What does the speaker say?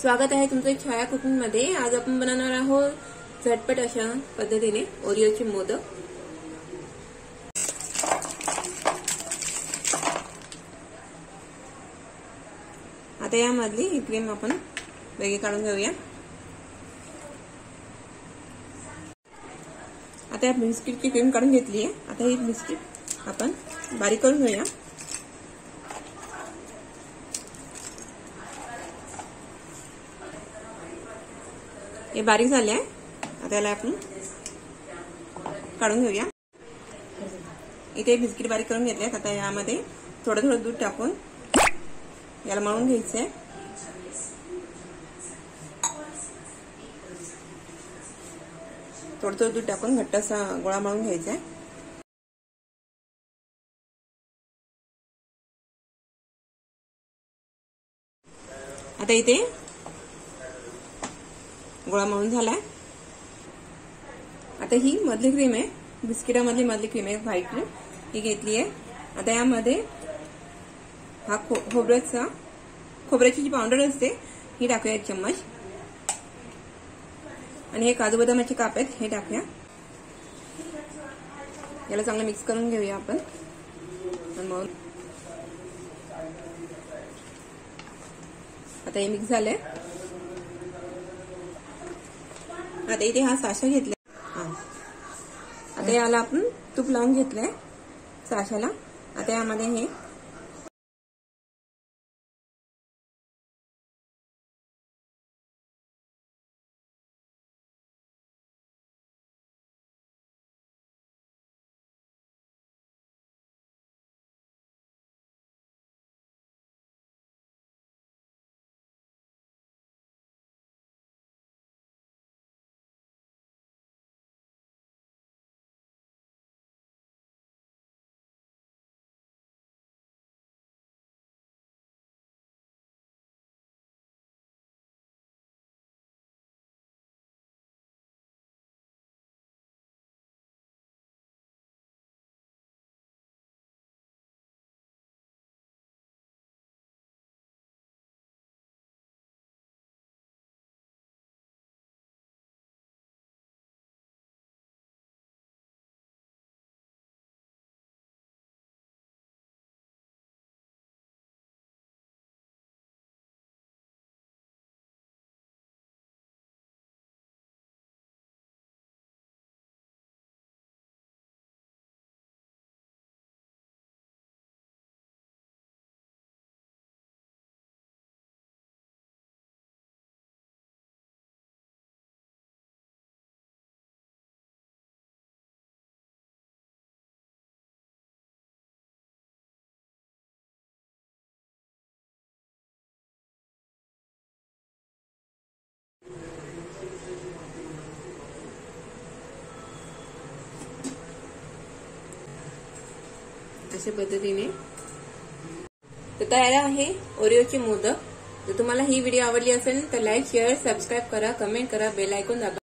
स्वागत आहे तुमचं छाया कुकिंग मध्ये। आज आपण बनवणार आहोत झटपट अशा पद्धतीने ओरिओचे मोदक। आता यामधली ही क्रीम आपण वेगळी काढून घेऊया। आता या बिस्किटची क्रीम काढून घेतली आहे। आता ही बिस्किट आपण बारीक करून घेऊया। हे बारीक झाले आहे। आता याला आपण काढून घेऊया। इथे बिस्किट बारीक करून घेतले। आता यामध्ये थोडं थोडं दूध टाकून याला मळून घ्यायचंय। थोडं थोडं दूध टाकून घट्ट असा गोळा मळून घ्यायचा आहे। आता इथे गोळा मळून झालाय। आता ही मधली क्रीम आहे, बिस्किटामधली मधली क्रीम आहे, व्हाईट क्रीम ही घेतली आहे। आता यामध्ये हा खोबऱ्याची जी पावडर असते ही टाकूया 1 चम्मच। आणि हे काजू बदामाचे काप आहेत हे टाकूया। याला चांगलं मिक्स करून घेऊया आपण। मग आता हे मिक्स झालंय। आता इथे हा साचा घेतलाय। आता याला आपण तूप लावून घेतलंय साच्याला। आता यामध्ये हे अशा पद्धतीने तयार आहे ओरिओचे मोदक। जर तुम्हाला ही व्हिडिओ आवडली असेल तर लाईक, शेअर, सबस्क्राईब करा, कमेंट करा, बेल आयकॉन दाबा।